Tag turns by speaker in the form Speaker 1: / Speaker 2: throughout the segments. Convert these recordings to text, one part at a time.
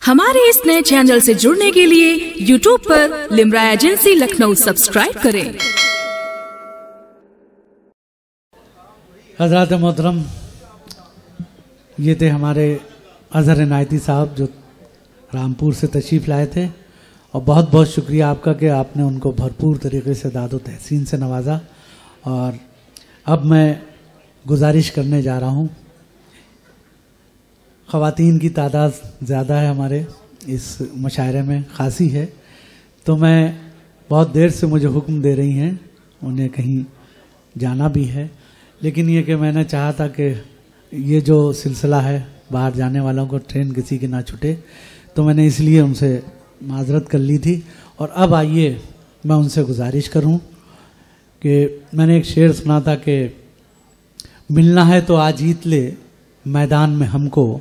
Speaker 1: हमारे इस नए चैनल से जुड़ने के लिए YouTube पर लिम्रा एजेंसी लखनऊ सब्सक्राइब करें।
Speaker 2: हज़रात मोहतरम, ये थे हमारे अजहर इनायती साहब जो रामपुर से तशरीफ़ लाए थे, और बहुत बहुत शुक्रिया आपका कि आपने उनको भरपूर तरीके से दादो तहसीन से नवाजा। और अब मैं गुजारिश करने जा रहा हूँ, ख़वातीन की तादाद ज़्यादा है हमारे इस मुशायरे में, खासी है, तो मैं बहुत देर से मुझे हुक्म दे रही हैं, उन्हें कहीं जाना भी है, लेकिन ये कि मैंने चाहा था कि ये जो सिलसिला है बाहर जाने वालों को ट्रेन किसी की ना छूटे, तो मैंने इसलिए उनसे माजरत कर ली थी। और अब आइए मैं उनसे गुजारिश करूं कि मैंने एक शेर सुना था कि मिलना है तो आज जीत ले मैदान में हमको,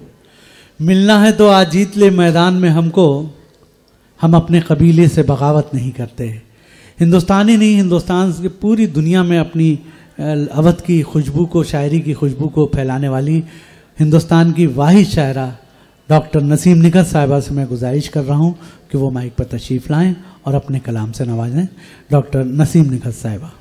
Speaker 2: मिलना है तो आज जीत ले मैदान में हमको, हम अपने कबीले से बगावत नहीं करते। हिंदुस्तानी नहीं, हिंदुस्तान की पूरी दुनिया में अपनी अवध की खुशबू को, शायरी की खुशबू को फैलाने वाली हिंदुस्तान की वाहिद शायरा डॉक्टर नसीम निकत साहिबा से मैं गुजारिश कर रहा हूं कि वो माइक पर तशरीफ़ लाएं और अपने कलाम से नवाजें। डॉक्टर नसीम निकत साहिबा।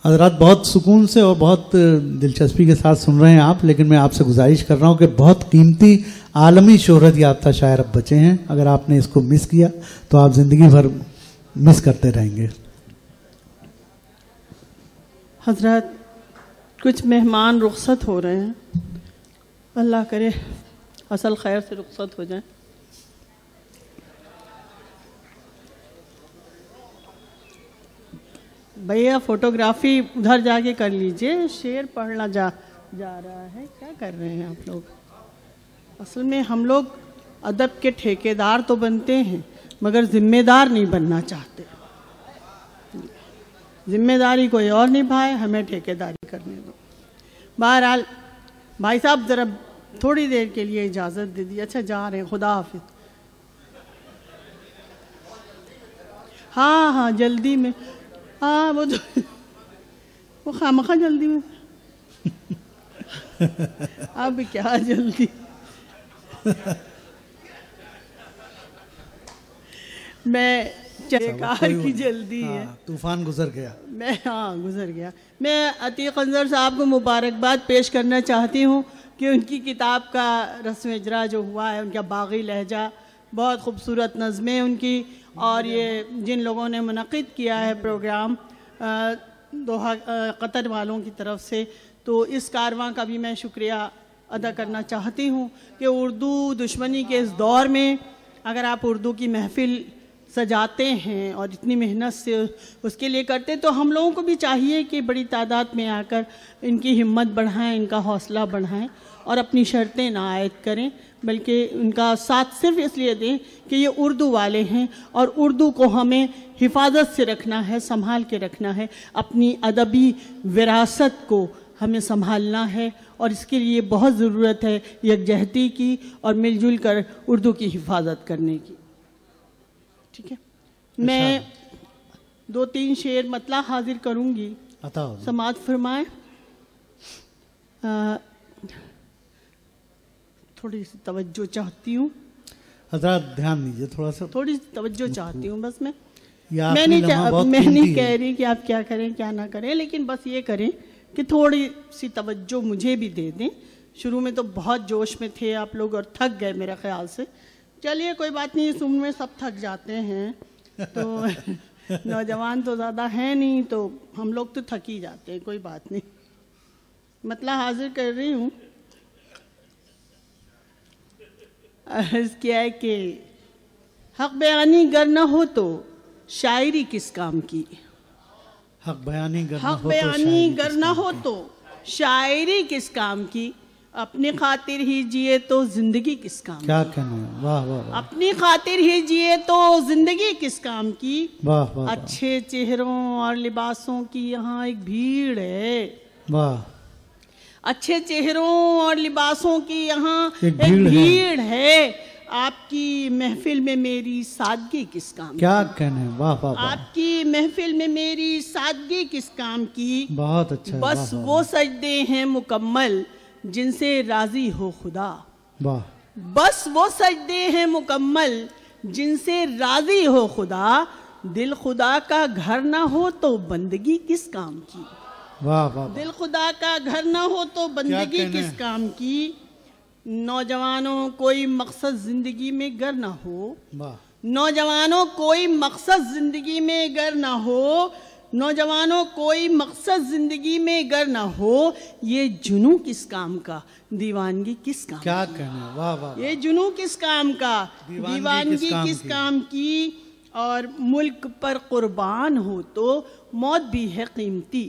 Speaker 2: हज़रात, बहुत सुकून से और बहुत दिलचस्पी के साथ सुन रहे हैं आप, लेकिन मैं आपसे गुजारिश कर रहा हूं कि बहुत कीमती आलमी शोहरत याफ्ता शायर अब बचे हैं। अगर आपने इसको मिस किया तो आप ज़िंदगी भर मिस करते रहेंगे।
Speaker 3: हज़रत, कुछ मेहमान रुखसत हो रहे हैं, अल्लाह करे असल खैर से रुखसत हो जाए। भैया फोटोग्राफी उधर जाके कर लीजिए, शेर पढ़ना जा रहा है, क्या कर रहे हैं आप लोग? असल में हम लोग अदब के ठेकेदार तो बनते हैं मगर जिम्मेदार नहीं बनना चाहते। जिम्मेदारी कोई और निभाए, हमें ठेकेदारी करने दो। बहरहाल भाई साहब ज़रा थोड़ी देर के लिए इजाज़त दे दी। अच्छा, जा रहे हैं, खुदा हाफिज। हाँ हाँ, जल्दी में, हाँ वो खामखा जल्दी में अब क्या जल्दी मैं कार की जल्दी है,
Speaker 2: तूफान गुजर गया।
Speaker 3: गुजर गया। मैं अतीक अंजर साहब को मुबारकबाद पेश करना चाहती हूँ कि उनकी किताब का रस्म इजरा जो हुआ है, उनका बागी लहजा, बहुत खूबसूरत नज़में उनकी, और ये जिन लोगों ने मुनक़िद किया है प्रोग्राम दोहा कतर वालों की तरफ से, तो इस कारवां का भी मैं शुक्रिया अदा करना चाहती हूँ कि उर्दू दुश्मनी के इस दौर में अगर आप उर्दू की महफ़िल सजाते हैं और इतनी मेहनत से उसके लिए करते हैं, तो हम लोगों को भी चाहिए कि बड़ी तादाद में आकर इनकी हिम्मत बढ़ाएं, इनका हौसला बढ़ाएं और अपनी शर्तें ना आयद करें, बल्कि उनका साथ सिर्फ इसलिए दें कि ये उर्दू वाले हैं और उर्दू को हमें हिफाजत से रखना है, संभाल के रखना है, अपनी अदबी विरासत को हमें संभालना है, और इसके लिए बहुत ज़रूरत है यकजहती की और मिलजुल कर उर्दू की हिफाजत करने की। ठीक है, मैं 2-3 शेर मतला हाजिर करूँगी, समाअत फरमाएं। थोड़ी सी तवज्जो चाहती हूँ,
Speaker 2: ध्यान दीजिए,
Speaker 3: थोड़ी सी तवज्जो चाहती हूँ बस। मैं नहीं कह रही कि आप क्या करें क्या ना करें, लेकिन बस ये करें कि थोड़ी सी तवज्जो मुझे भी दे दें। शुरू में तो बहुत जोश में थे आप लोग और थक गए मेरे ख्याल से। चलिए कोई बात नहीं, इस उम्र में सब थक जाते हैं, तो नौजवान तो ज़्यादा हैं नहीं, तो हम लोग तो थक ही जाते हैं, कोई बात नहीं। मतलब हाजिर कर रही हूँ। अर्ज़ किया है कि हक बयानी गर न हो तो शायरी किस काम की,
Speaker 2: हक बयानी
Speaker 3: गर न हो तो शायरी किस काम की, अपनी खातिर ही जिए तो जिंदगी किस काम की।
Speaker 2: क्या कहना है, वाह वाह वाह।
Speaker 3: अपनी खातिर ही जिए तो जिंदगी किस काम की,
Speaker 2: वाह वाह।
Speaker 3: अच्छे चेहरों और लिबासों की यहाँ एक भीड़ है, वाह। अच्छे चेहरों और लिबासों की यहाँ एक भीड़ है, आपकी महफिल में मेरी सादगी किस काम की?
Speaker 2: क्या कहने, वाह वाह वाह।
Speaker 3: आपकी महफिल में मेरी सादगी किस काम की?
Speaker 2: बहुत अच्छा।
Speaker 3: बस वो सजदे हैं मुकम्मल जिनसे राजी हो खुदा।
Speaker 2: वाह।
Speaker 3: बस वो सजदे हैं मुकम्मल जिनसे राजी हो खुदा। दिल खुदा का घर ना हो तो बंदगी किस काम की?
Speaker 2: वाह वाह।
Speaker 3: दिल खुदा का घर ना हो तो बंदगी किस काम की? नौजवानों कोई मकसद जिंदगी में गर ना हो।
Speaker 2: वाह।
Speaker 3: नौजवानों कोई मकसद जिंदगी में गर ना हो। नौजवानों कोई मकसद जिंदगी में गर ना हो। ये जुनू किस काम का, दीवानगी किस काम?
Speaker 2: क्या कहने, वाह वाह।
Speaker 3: ये जुनू किस काम का, दीवानगी किस काम की? और मुल्क पर कुर्बान हो तो मौत भी है कीमती।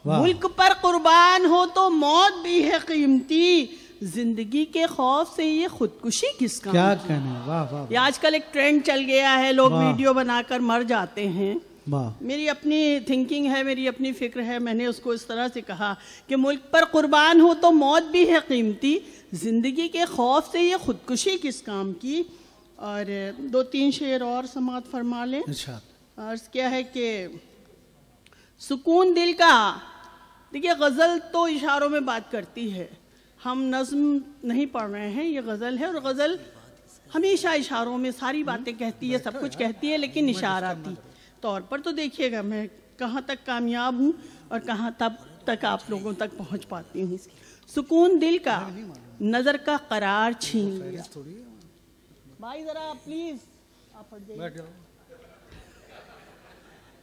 Speaker 3: मुल्क पर कुर्बान हो तो मौत भी है कीमती। जिंदगी के खौफ से ये खुदकुशी किस काम?
Speaker 2: क्या कहने, वाह वाह।
Speaker 3: ये आजकल एक ट्रेंड चल गया है, लोग वीडियो बनाकर मर जाते हैं।
Speaker 2: वाह।
Speaker 3: मेरी अपनी थिंकिंग है, मेरी अपनी फिक्र है, मैंने उसको इस तरह से कहा कि मुल्क पर कुर्बान हो तो मौत भी है कीमती। जिंदगी के खौफ से ये खुदकुशी किस काम की? और 2-3 शेर और समाअत फरमा लें। अर्ज क्या है कि सुकून दिल का, देखिए गज़ल तो इशारों में बात करती है, हम नज़्म नहीं पढ़ रहे हैं, ये गज़ल है। और गज़ल हमेशा इशारों में सारी बातें कहती है, सब कुछ कहती है, लेकिन इशाराती तौर पर। तो देखिएगा मैं कहाँ तक कामयाब हूँ और कहाँ तक आप लोगों तक पहुँच पाती हूँ। सुकून दिल का, नज़र का करार छीन लिया। भाई जरा प्लीज आप हट जाइए,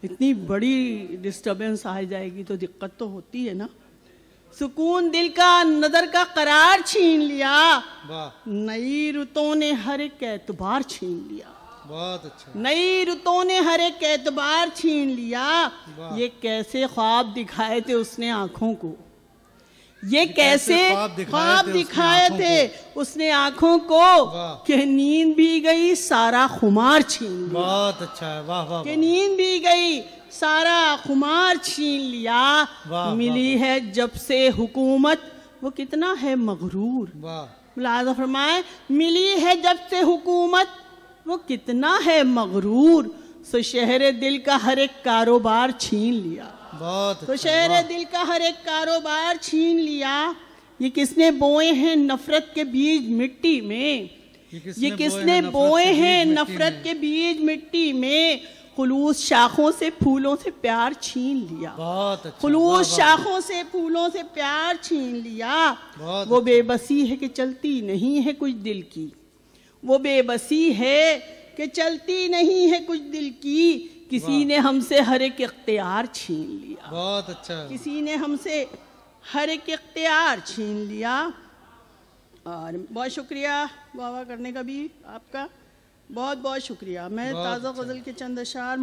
Speaker 3: इतनी बड़ी डिस्टरबेंस आ जाएगी तो दिक्कत तो होती है ना। सुकून दिल का, नजर का करार छीन लिया। नई रुतों ने हर एक एतबार छीन लिया।
Speaker 2: बहुत अच्छा।
Speaker 3: नई रुतों ने हर एक एतबार छीन लिया। ये कैसे ख्वाब दिखाए थे उसने आंखों को, ये कैसे ख्वाब दिखाए थे उसने आंखों को, कि नींद भी गई सारा खुमार छीन लिया।
Speaker 2: बहुत अच्छा है, वाह वाह। कि
Speaker 3: नींद भी गई सारा खुमार छीन लिया। मिली है जब से हुकूमत वो कितना है मगरूर। मुलाज़ा फरमाए, मिली है जब से हुकूमत वो कितना है मगरूर। सो शहर दिल का हर एक कारोबार छीन लिया। तो शहर दिल का हर एक कारोबार छीन लिया। ये किसने बोए हैं नफरत के बीज मिट्टी में? ये किसने बोए हैं नफरत के बीज मिट्टी में? खुलूस शाखों से फूलों से प्यार छीन लिया। खुलूस शाखों से फूलों से प्यार छीन लिया। वो बेबसी है कि चलती नहीं है कुछ दिल की। वो बेबसी है कि चलती नहीं है कुछ दिल की। किसी ने हमसे हर एक इख्तियार छीन लिया।
Speaker 2: बहुत अच्छा।
Speaker 3: किसी ने हमसे हर एक इख्तियार छीन लिया। और बहुत शुक्रिया वाह करने का भी आपका, बहुत बहुत शुक्रिया। मैं ताज़ा गज़ल के चंद अशार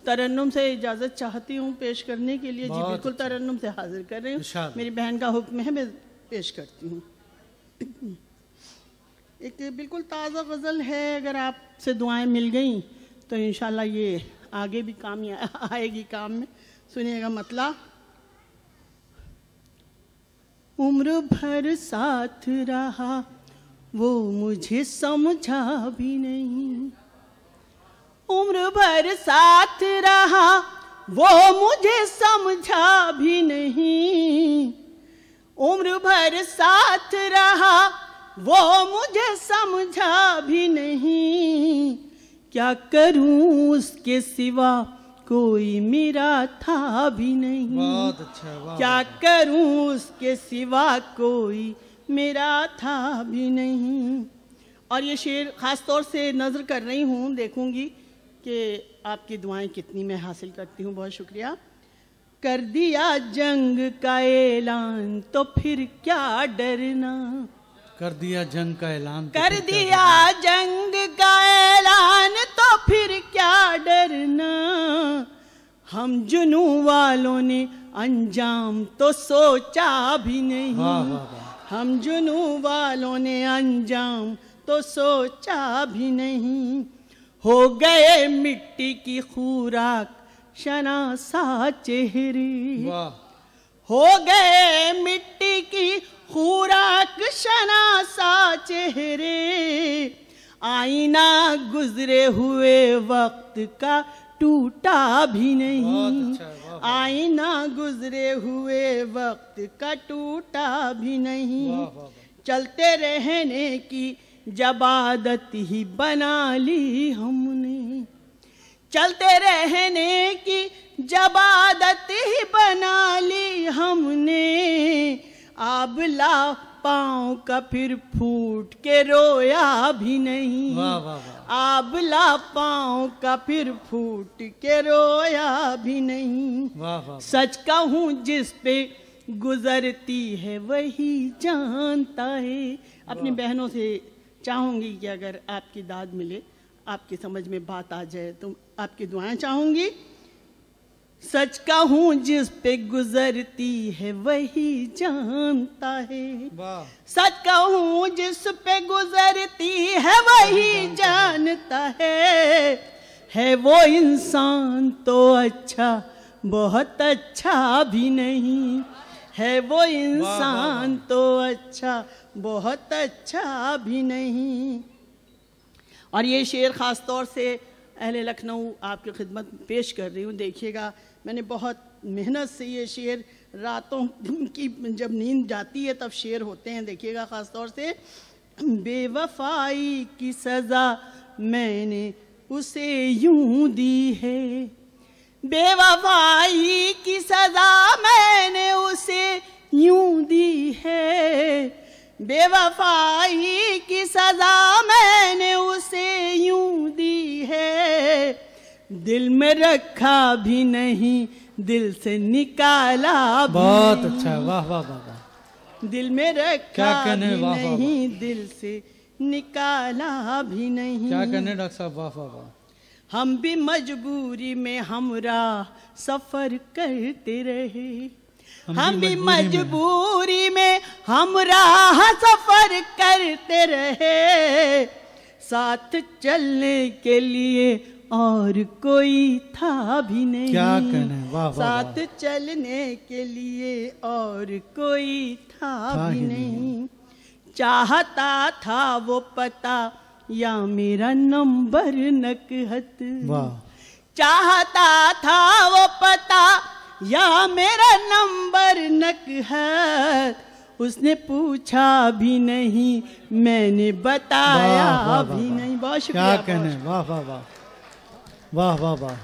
Speaker 3: तरन्नुम से इजाज़त चाहती हूँ पेश करने के लिए। जी बिल्कुल, तरन्नुम से हाजिर कर रही हूँ, मेरी बहन का हुक्म है, मैं पेश करती हूँ। एक बिल्कुल ताज़ा गज़ल है, अगर आपसे दुआएं मिल गई तो इंशाल्लाह ये आगे भी काम आएगी काम में। सुनिएगा मतला। उम्र भर साथ रहा वो मुझे समझा भी नहीं। उम्र भर साथ रहा वो मुझे समझा भी नहीं। उम्र भर साथ रहा वो मुझे समझा भी नहीं। क्या करूं उसके सिवा कोई मेरा था भी नहीं।
Speaker 2: बहुत अच्छा, वाह।
Speaker 3: क्या करूं उसके सिवा कोई मेरा था भी नहीं। और ये शेर ख़ास तौर से नज़र कर रही हूँ, देखूंगी कि आपकी दुआएं कितनी मैं हासिल करती हूँ। बहुत शुक्रिया। कर दिया जंग का ऐलान तो फिर क्या डरना।
Speaker 2: कर दिया जंग का ऐलान,
Speaker 3: कर दिया जंग का ऐलान तो फिर क्या डरना। हम जुनू वालों ने अंजाम तो सोचा भी नहीं। हम जुनू वालों ने अंजाम तो सोचा भी नहीं। हो गए मिट्टी की खुराक शनासा चेहरे। हो गए मिट्टी की खुराक शनासा चेहरे। आईना गुजरे हुए वक्त का टूटा भी नहीं, आईना गुजरे हुए वक्त का टूटा भी नहीं। चलते रहने की जब आदत ही बना ली हमने, चलते रहने की जब आदत ही बना ली हमने, आबला पाँव का फिर फूट के रोया भी नहीं, आबला पाँव का फिर फूट के रोया भी नहीं। सच कहूँ जिस पे गुजरती है वही जानता है। अपनी बहनों से चाहूँगी कि अगर आपकी दाद मिले, आपकी समझ में बात आ जाए तो आपकी दुआएं चाहूँगी। सच कहूँ जिस पे गुजरती है वही जानता है, सच कहूँ जिस पे गुजरती है वही जानता है वो इंसान तो अच्छा बहुत अच्छा भी नहीं, है वो इंसान तो अच्छा बहुत अच्छा भी नहीं। और ये शेर ख़ास तौर से अहले लखनऊ आपकी खिदमत में पेश कर रही हूँ। देखिएगा, मैंने बहुत मेहनत से ये शेर, रातों की जब नींद जाती है तब शेर होते हैं। देखिएगा ख़ास तौर से, बेवफाई की सज़ा मैंने उसे यूं दी है, बेवफाई की सज़ा मैंने उसे यूं दी है, बेवफाई की सज़ा मैंने उसे यूं दी है, दिल में रखा भी नहीं दिल से निकाला भी।
Speaker 2: बहुत अच्छा, वाह वाह वाह।
Speaker 3: दिल में रखा भी नहीं दिल से निकाला भी नहीं।
Speaker 2: क्या कहने डॉक्टर साहब, वाह वाह वाह।
Speaker 3: हम भी मजबूरी में हमरा सफर करते रहे, हम भी मजबूरी में हमरा सफर करते रहे, साथ चलने के लिए और कोई था भी नहीं।
Speaker 2: क्या कहने, वाह वाह।
Speaker 3: साथ चलने के लिए और कोई था भी नहीं। चाहता था वो पता या मेरा नंबर नकहत,
Speaker 2: वाह।
Speaker 3: चाहता था वो पता या मेरा नंबर नकहत, उसने पूछा भी नहीं मैंने बताया भी नहीं। बहुत शुक्रिया।
Speaker 2: क्या कहने, वाह वाह वाह वाह वाह वाह।